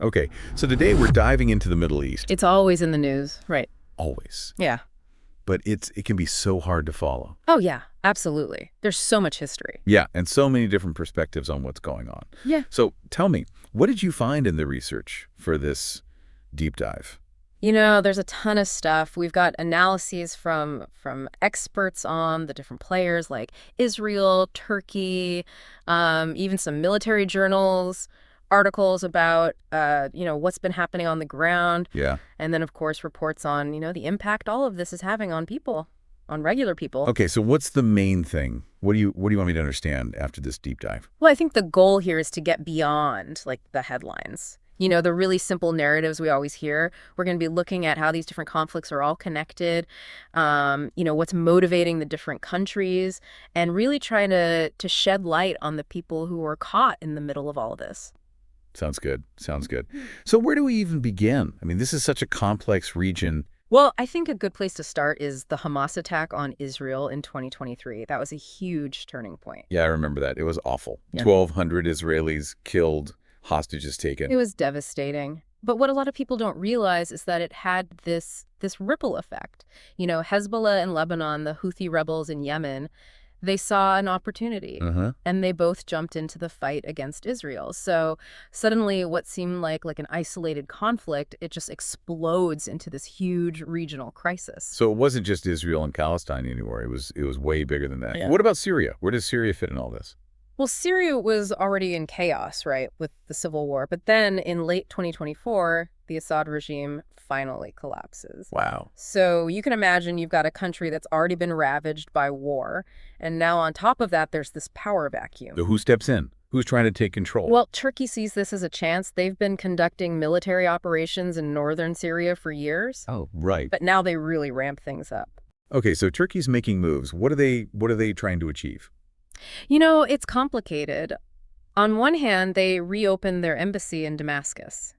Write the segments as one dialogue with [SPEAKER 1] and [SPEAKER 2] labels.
[SPEAKER 1] Okay, so today we're diving into the Middle East.
[SPEAKER 2] It's always in the news, right?
[SPEAKER 1] Always.
[SPEAKER 2] Yeah.
[SPEAKER 1] But it can be so hard to follow.
[SPEAKER 2] Oh, yeah, absolutely. There's so much history.
[SPEAKER 1] Yeah, and so many different perspectives on what's going on.
[SPEAKER 2] Yeah.
[SPEAKER 1] So tell me, what did you find in the research for this deep dive?
[SPEAKER 2] There's a ton of stuff. We've got analyses from experts on the different players like Israel, Turkey, even some military journals, articles about, what's been happening on the ground.
[SPEAKER 1] Yeah.
[SPEAKER 2] And then, of course, reports on, the impact all of this is having on people, on regular people.
[SPEAKER 1] Okay, so what's the main thing? What do you want me to understand after this deep dive?
[SPEAKER 2] Well, I think the goal here is to get beyond, like, the headlines. The really simple narratives we always hear. We're going to be looking at how these different conflicts are all connected, what's motivating the different countries, and really trying to shed light on the people who are caught in the middle of all of this.
[SPEAKER 1] Sounds good. Sounds good. So where do we even begin? I mean, this is such a complex region.
[SPEAKER 2] Well, I think a good place to start is the Hamas attack on Israel in 2023. That was a huge turning point.
[SPEAKER 1] Yeah, I remember that. It was awful.
[SPEAKER 2] Yeah.
[SPEAKER 1] 1,200 Israelis killed, hostages taken.
[SPEAKER 2] It was devastating. But what a lot of people don't realize is that it had this ripple effect. Hezbollah in Lebanon, the Houthi rebels in Yemen, they saw an opportunity, and they both jumped into the fight against Israel. So suddenly what seemed like an isolated conflict, it just explodes into this huge regional crisis.
[SPEAKER 1] So it wasn't just Israel and Palestine anymore. It was way bigger than that.
[SPEAKER 2] Yeah.
[SPEAKER 1] What about Syria? Where does Syria fit in all this?
[SPEAKER 2] Well, Syria was already in chaos, right, with the civil war. But then in late 2024, the Assad regime finally collapses.
[SPEAKER 1] Wow.
[SPEAKER 2] So you can imagine you've got a country that's already been ravaged by war. And now on top of that, there's this power vacuum.
[SPEAKER 1] So who steps in? Who's trying to take control?
[SPEAKER 2] Well, Turkey sees this as a chance. They've been conducting military operations in northern Syria for years.
[SPEAKER 1] Oh, right.
[SPEAKER 2] But now they really ramp things up.
[SPEAKER 1] Okay, so Turkey's making moves. What are they trying to achieve?
[SPEAKER 2] It's complicated. On one hand, they reopened their embassy in Damascus.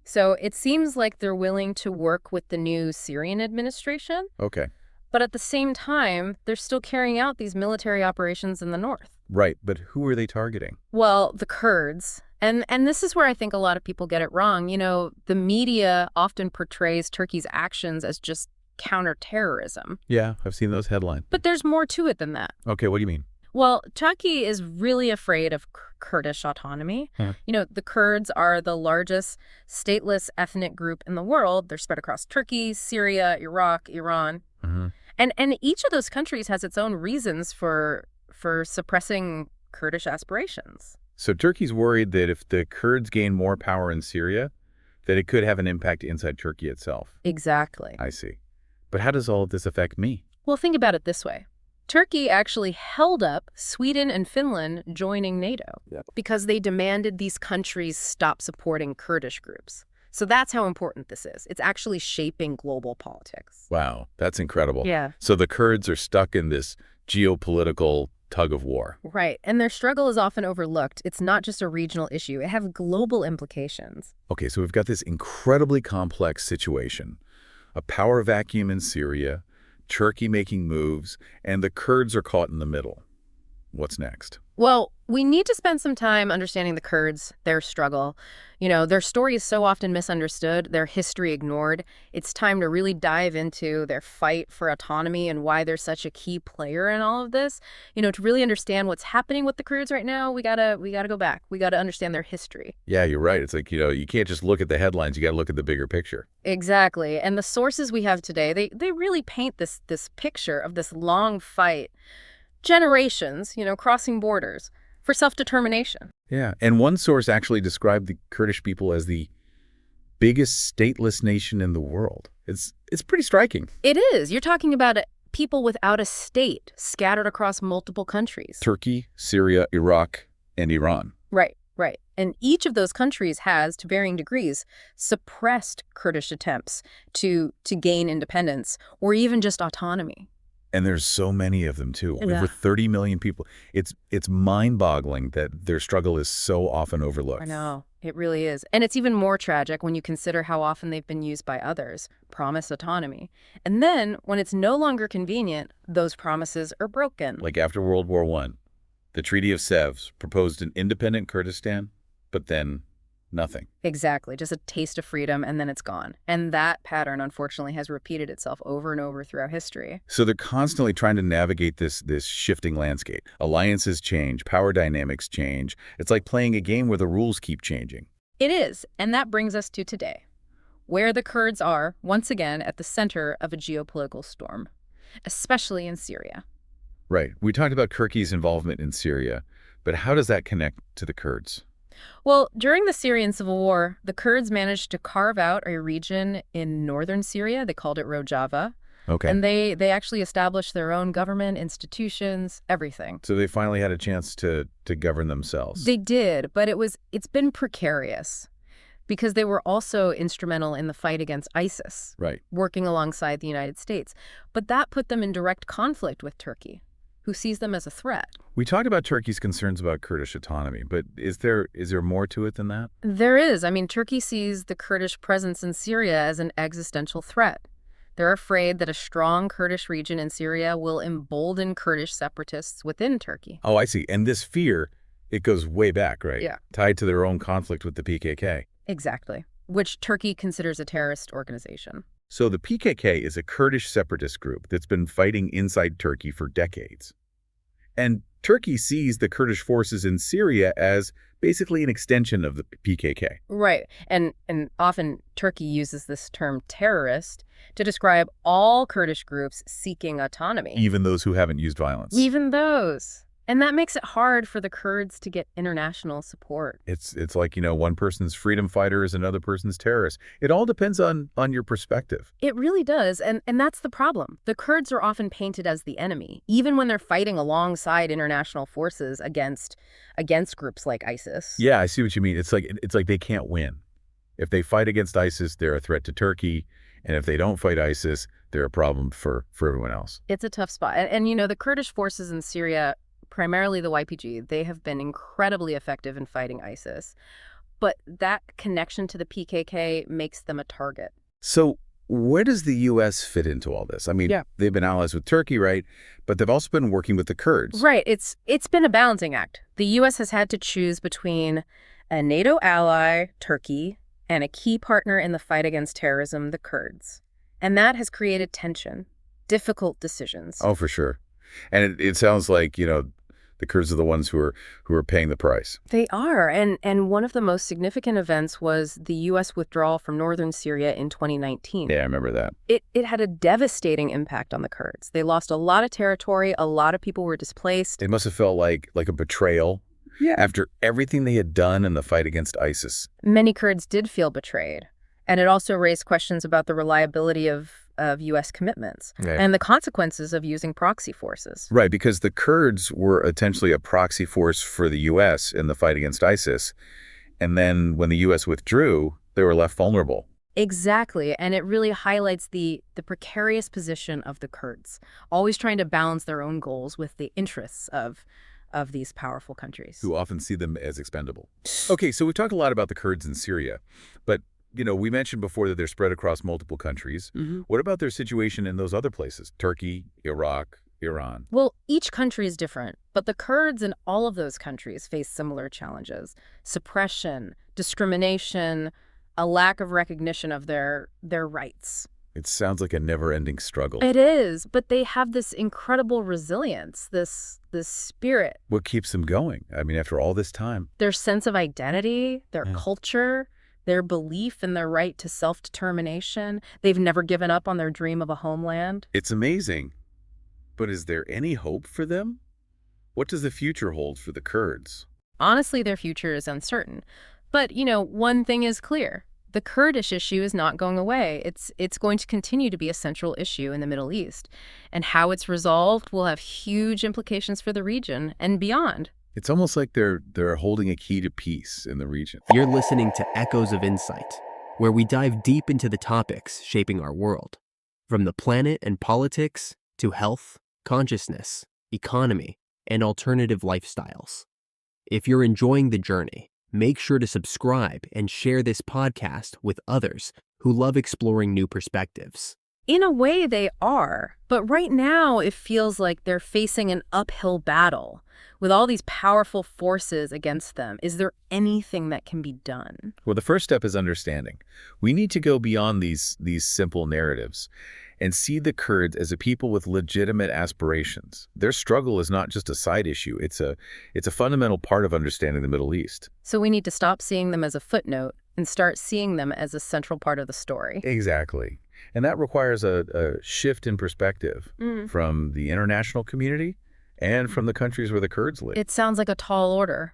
[SPEAKER 2] So it seems like they're willing to work with the new Syrian administration.
[SPEAKER 1] Okay.
[SPEAKER 2] But at the same time, they're still carrying out these military operations in the north.
[SPEAKER 1] Right, but who are they targeting?
[SPEAKER 2] Well, the Kurds. And this is where I think a lot of people get it wrong. The media often portrays Turkey's actions as just counterterrorism.
[SPEAKER 1] Yeah, I've seen those headlines.
[SPEAKER 2] But there's more to it than that.
[SPEAKER 1] Okay, what do you mean?
[SPEAKER 2] Well, Turkey is really afraid of Kurdish autonomy. The Kurds are the largest stateless ethnic group in the world. They're spread across Turkey, Syria, Iraq, Iran. And each of those countries has its own reasons for suppressing Kurdish aspirations.
[SPEAKER 1] So Turkey's worried that if the Kurds gain more power in Syria, that it could have an impact inside Turkey itself.
[SPEAKER 2] Exactly.
[SPEAKER 1] I see. But how does all of this affect me?
[SPEAKER 2] Well, think about it this way. Turkey actually held up Sweden and Finland joining NATO because they demanded these countries stop supporting Kurdish groups. So that's how important this is. It's actually shaping global politics.
[SPEAKER 1] Wow, that's incredible.
[SPEAKER 2] Yeah.
[SPEAKER 1] So the Kurds are stuck in this geopolitical tug of war.
[SPEAKER 2] Right. And their struggle is often overlooked. It's not just a regional issue. It has global implications.
[SPEAKER 1] Okay, so we've got this incredibly complex situation. A power vacuum in Syria, Turkey making moves, and the Kurds are caught in the middle. What's next?
[SPEAKER 2] Well, we need to spend some time understanding the Kurds, their struggle. Their story is so often misunderstood, their history ignored. It's time to really dive into their fight for autonomy and why they're such a key player in all of this. To really understand what's happening with the Kurds right now, we gotta go back. We gotta understand their history.
[SPEAKER 1] Yeah, you're right. It's like, you can't just look at the headlines. You got to look at the bigger picture.
[SPEAKER 2] Exactly. And the sources we have today, they really paint this picture of this long fight, generations, crossing borders for self-determination.
[SPEAKER 1] Yeah, and one source actually described the Kurdish people as the biggest stateless nation in the world. It's pretty striking.
[SPEAKER 2] It is. You're talking about people without a state scattered across multiple countries.
[SPEAKER 1] Turkey, Syria, Iraq, and Iran.
[SPEAKER 2] Right. And each of those countries has, to varying degrees, suppressed Kurdish attempts to gain independence or even just autonomy.
[SPEAKER 1] And there's so many of them, too.
[SPEAKER 2] Yeah.
[SPEAKER 1] Over 30 million people. It's mind-boggling that their struggle is so often overlooked.
[SPEAKER 2] I know. It really is. And it's even more tragic when you consider how often they've been used by others, promise autonomy. And then, when it's no longer convenient, those promises are broken.
[SPEAKER 1] Like after World War I, the Treaty of Sèvres proposed an independent Kurdistan, but then Nothing.
[SPEAKER 2] Exactly. Just a taste of freedom, and then it's gone. And that pattern, unfortunately, has repeated itself over and over throughout history.
[SPEAKER 1] So they're constantly trying to navigate this shifting landscape. Alliances change, power dynamics change. It's like playing a game where the rules keep changing.
[SPEAKER 2] It is, and that brings us to today, where the Kurds are, once again, at the center of a geopolitical storm, especially in Syria.
[SPEAKER 1] Right. We talked about Turkey's involvement in Syria, but how does that connect to the Kurds?
[SPEAKER 2] Well, during the Syrian civil war, the Kurds managed to carve out a region in northern Syria. They called it Rojava.
[SPEAKER 1] Okay.
[SPEAKER 2] And they actually established their own government, institutions, everything.
[SPEAKER 1] So they finally had a chance to govern themselves.
[SPEAKER 2] They did, but it's been precarious because they were also instrumental in the fight against ISIS,
[SPEAKER 1] Right.
[SPEAKER 2] working alongside the United States. But that put them in direct conflict with Turkey, who sees them as a threat.
[SPEAKER 1] We talked about Turkey's concerns about Kurdish autonomy, but is there more to it than that?
[SPEAKER 2] There is. I mean, Turkey sees the Kurdish presence in Syria as an existential threat. They're afraid that a strong Kurdish region in Syria will embolden Kurdish separatists within Turkey.
[SPEAKER 1] Oh, I see. And this fear, it goes way back, right?
[SPEAKER 2] Yeah.
[SPEAKER 1] Tied to their own conflict with the PKK.
[SPEAKER 2] Exactly. Which Turkey considers a terrorist organization.
[SPEAKER 1] So the PKK is a Kurdish separatist group that's been fighting inside Turkey for decades. And Turkey sees the Kurdish forces in Syria as basically an extension of the PKK.
[SPEAKER 2] Right. And often Turkey uses this term terrorist to describe all Kurdish groups seeking autonomy.
[SPEAKER 1] Even those who haven't used violence.
[SPEAKER 2] Even those. And that makes it hard for the Kurds to get international support.
[SPEAKER 1] It's like, one person's freedom fighter is another person's terrorist. It all depends on your perspective.
[SPEAKER 2] It really does, and that's the problem. The Kurds are often painted as the enemy, even when they're fighting alongside international forces against groups like ISIS.
[SPEAKER 1] Yeah, I see what you mean. It's like they can't win. If they fight against ISIS, they're a threat to Turkey, and if they don't fight ISIS, they're a problem for everyone else.
[SPEAKER 2] It's a tough spot. And the Kurdish forces in Syria, primarily the YPG, they have been incredibly effective in fighting ISIS. But that connection to the PKK makes them a target.
[SPEAKER 1] So where does the U.S. fit into all this? I mean, They've been allies with Turkey, right? But they've also been working with the Kurds.
[SPEAKER 2] Right. It's been a balancing act. The U.S. has had to choose between a NATO ally, Turkey, and a key partner in the fight against terrorism, the Kurds. And that has created tension, difficult decisions.
[SPEAKER 1] Oh, for sure. And it sounds like, the Kurds are the ones who are paying the price.
[SPEAKER 2] They are. And one of the most significant events was the U.S. withdrawal from northern Syria in 2019.
[SPEAKER 1] Yeah, I remember that.
[SPEAKER 2] It had a devastating impact on the Kurds. They lost a lot of territory. A lot of people were displaced.
[SPEAKER 1] It must have felt like a betrayal. Yeah. After everything they had done in the fight against ISIS.
[SPEAKER 2] Many Kurds did feel betrayed. And it also raised questions about the reliability of U.S. commitments and the consequences of using proxy forces.
[SPEAKER 1] Right, because the Kurds were essentially a proxy force for the U.S. in the fight against ISIS. And then when the U.S. withdrew, they were left vulnerable.
[SPEAKER 2] Exactly, and it really highlights the precarious position of the Kurds, always trying to balance their own goals with the interests of these powerful countries.
[SPEAKER 1] Who often see them as expendable. Okay, so we talked a lot about the Kurds in Syria, but we mentioned before that they're spread across multiple countries. Mm-hmm. What about their situation in those other places? Turkey, Iraq, Iran?
[SPEAKER 2] Well, each country is different, but the Kurds in all of those countries face similar challenges. Suppression, discrimination, a lack of recognition of their rights.
[SPEAKER 1] It sounds like a never-ending struggle.
[SPEAKER 2] It is, but they have this incredible resilience, this spirit.
[SPEAKER 1] What keeps them going? I mean, after all this time.
[SPEAKER 2] Their sense of identity, their culture, their belief in their right to self-determination. They've never given up on their dream of a homeland.
[SPEAKER 1] It's amazing. But is there any hope for them? What does the future hold for the Kurds?
[SPEAKER 2] Honestly, their future is uncertain. But, one thing is clear. The Kurdish issue is not going away. It's going to continue to be a central issue in the Middle East. And how it's resolved will have huge implications for the region and beyond.
[SPEAKER 1] It's almost like they're holding a key to peace in the region.
[SPEAKER 3] You're listening to Echoes of Insight, where we dive deep into the topics shaping our world, from the planet and politics to health, consciousness, economy, and alternative lifestyles. If you're enjoying the journey, make sure to subscribe and share this podcast with others who love exploring new perspectives.
[SPEAKER 2] In a way, they are. But right now, it feels like they're facing an uphill battle with all these powerful forces against them. Is there anything that can be done?
[SPEAKER 1] Well, the first step is understanding. We need to go beyond these simple narratives and see the Kurds as a people with legitimate aspirations. Their struggle is not just a side issue. It's a fundamental part of understanding the Middle East.
[SPEAKER 2] So we need to stop seeing them as a footnote and start seeing them as a central part of the story.
[SPEAKER 1] Exactly. And that requires a shift in perspective from the international community and from the countries where the Kurds live.
[SPEAKER 2] It sounds like a tall order.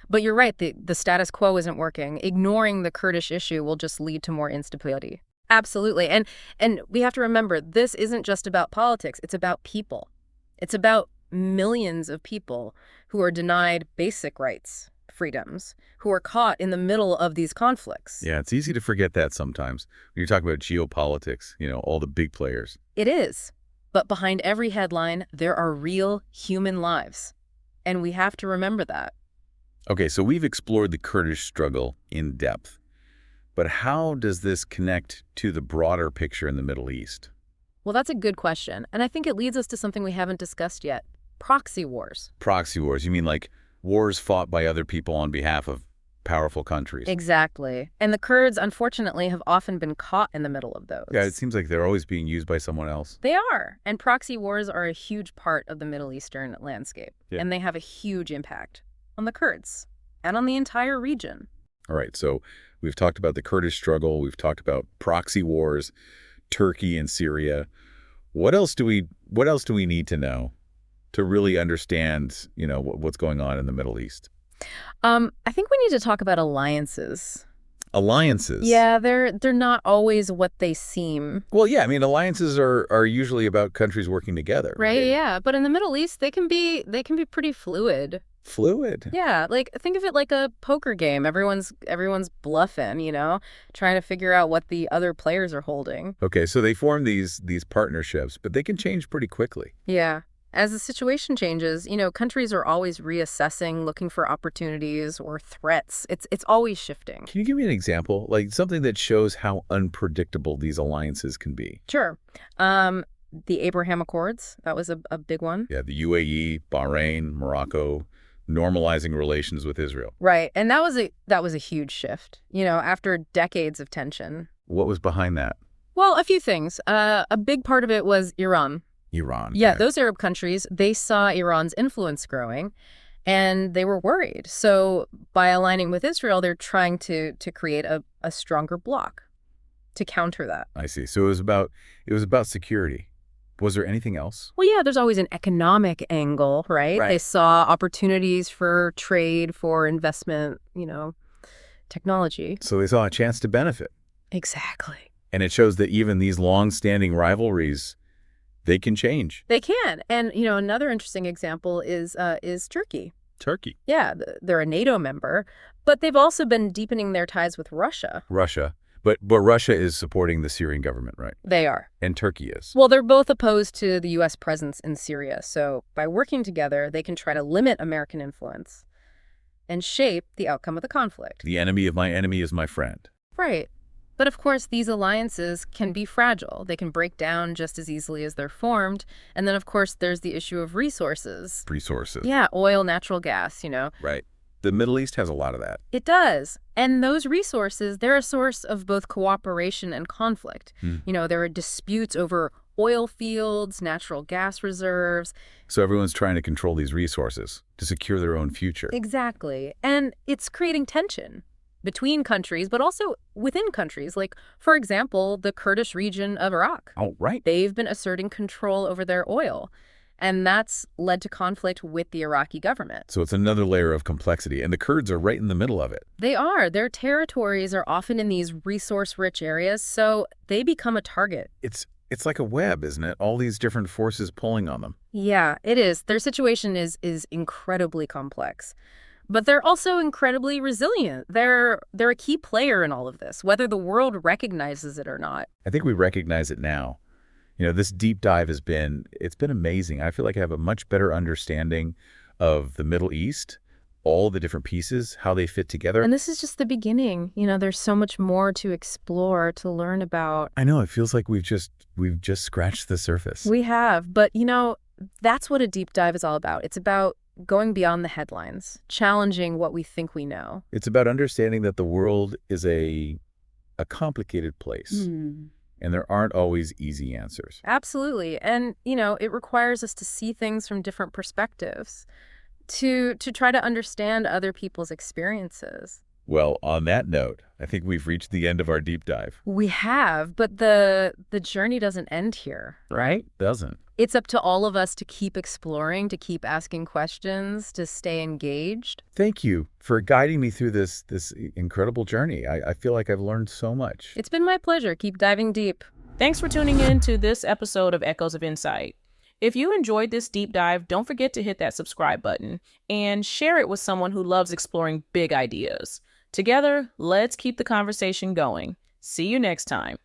[SPEAKER 2] But you're right, the status quo isn't working. Ignoring the Kurdish issue will just lead to more instability. Absolutely. And we have to remember, this isn't just about politics. It's about people. It's about millions of people who are denied basic rights, freedoms, who are caught in the middle of these conflicts.
[SPEAKER 1] Yeah, it's easy to forget that sometimes when you're talking about geopolitics, all the big players.
[SPEAKER 2] It is. But behind every headline, there are real human lives. And we have to remember that.
[SPEAKER 1] Okay, so we've explored the Kurdish struggle in depth. But how does this connect to the broader picture in the Middle East?
[SPEAKER 2] Well, that's a good question. And I think it leads us to something we haven't discussed yet. Proxy wars.
[SPEAKER 1] Proxy wars. You mean like wars fought by other people on behalf of powerful countries?
[SPEAKER 2] Exactly. And the Kurds, unfortunately, have often been caught in the middle of those.
[SPEAKER 1] Yeah, it seems like they're always being used by someone else.
[SPEAKER 2] They are. And proxy wars are a huge part of the Middle Eastern landscape.
[SPEAKER 1] Yeah.
[SPEAKER 2] And they have a huge impact on the Kurds and on the entire region.
[SPEAKER 1] All right, so we've talked about the Kurdish struggle. We've talked about proxy wars, Turkey and Syria. What else do we need to know to really understand, what's going on in the Middle East?
[SPEAKER 2] I think we need to talk about alliances.
[SPEAKER 1] Alliances?
[SPEAKER 2] Yeah, they're not always what they seem.
[SPEAKER 1] Well, yeah, I mean, alliances are usually about countries working together.
[SPEAKER 2] Right, yeah. But in the Middle East, they can be pretty fluid.
[SPEAKER 1] Fluid?
[SPEAKER 2] Yeah, like think of it like a poker game. Everyone's bluffing, trying to figure out what the other players are holding.
[SPEAKER 1] Okay, so they form these partnerships, but they can change pretty quickly.
[SPEAKER 2] Yeah. As the situation changes, countries are always reassessing, looking for opportunities or threats. It's always shifting.
[SPEAKER 1] Can you give me an example? Like something that shows how unpredictable these alliances can be?
[SPEAKER 2] Sure. The Abraham Accords, that was a big one.
[SPEAKER 1] Yeah, the UAE, Bahrain, Morocco, normalizing relations with Israel.
[SPEAKER 2] Right. And that was a huge shift, after decades of tension.
[SPEAKER 1] What was behind that?
[SPEAKER 2] Well, a few things. A big part of it was Iran.
[SPEAKER 1] Iran.
[SPEAKER 2] Yeah,
[SPEAKER 1] okay.
[SPEAKER 2] those Arab countries, they saw Iran's influence growing, and they were worried. So by aligning with Israel, they're trying to create a stronger bloc to counter that.
[SPEAKER 1] I see. So it was about security. Was there anything else?
[SPEAKER 2] Well, yeah, there's always an economic angle, right? They saw opportunities for trade, for investment, technology.
[SPEAKER 1] So they saw a chance to benefit.
[SPEAKER 2] Exactly.
[SPEAKER 1] And it shows that even these long-standing rivalries, they can change.
[SPEAKER 2] They can. And, another interesting example is Turkey.
[SPEAKER 1] Turkey.
[SPEAKER 2] Yeah, they're a NATO member, but they've also been deepening their ties with Russia.
[SPEAKER 1] Russia. But Russia is supporting the Syrian government, right?
[SPEAKER 2] They are.
[SPEAKER 1] And Turkey is.
[SPEAKER 2] Well, they're both opposed to the U.S. presence in Syria. So by working together, they can try to limit American influence and shape the outcome of the conflict.
[SPEAKER 1] The enemy of my enemy is my friend.
[SPEAKER 2] Right. But of course, these alliances can be fragile. They can break down just as easily as they're formed. And then, of course, there's the issue of resources.
[SPEAKER 1] Resources.
[SPEAKER 2] Yeah, oil, natural gas,
[SPEAKER 1] Right. The Middle East has a lot of that.
[SPEAKER 2] It does. And those resources, they're a source of both cooperation and conflict. There are disputes over oil fields, natural gas reserves.
[SPEAKER 1] So everyone's trying to control these resources to secure their own future.
[SPEAKER 2] Exactly. And it's creating tension between countries, but also within countries. Like, for example, the Kurdish region of Iraq.
[SPEAKER 1] Oh, right.
[SPEAKER 2] They've been asserting control over their oil. And that's led to conflict with the Iraqi government.
[SPEAKER 1] So it's another layer of complexity, and the Kurds are right in the middle of it.
[SPEAKER 2] They are. Their territories are often in these resource-rich areas, so they become a target.
[SPEAKER 1] It's like a web, isn't it? All these different forces pulling on them.
[SPEAKER 2] Yeah, it is. Their situation is incredibly complex. But they're also incredibly resilient. They're a key player in all of this, whether the world recognizes it or not.
[SPEAKER 1] I think we recognize it now. This deep dive it's been amazing. I feel like I have a much better understanding of the Middle East all the different pieces, how they fit together.
[SPEAKER 2] And this is just the beginning. There's so much more to explore, to learn about.
[SPEAKER 1] I know, it feels like we've just scratched the surface.
[SPEAKER 2] We have, but that's what a deep dive is all about. It's about going beyond the headlines, challenging what we think we know.
[SPEAKER 1] It's about understanding that the world is a complicated place. And there aren't always easy answers.
[SPEAKER 2] Absolutely. And, it requires us to see things from different perspectives, to try to understand other people's experiences.
[SPEAKER 1] Well, on that note, I think we've reached the end of our deep dive.
[SPEAKER 2] We have, but the journey doesn't end here.
[SPEAKER 1] Right? Doesn't.
[SPEAKER 2] It's up to all of us to keep exploring, to keep asking questions, to stay engaged.
[SPEAKER 1] Thank you for guiding me through this incredible journey. I feel like I've learned so much.
[SPEAKER 2] It's been my pleasure. Keep diving deep.
[SPEAKER 4] Thanks for tuning in to this episode of Echoes of Insight. If you enjoyed this deep dive, don't forget to hit that subscribe button and share it with someone who loves exploring big ideas. Together, let's keep the conversation going. See you next time.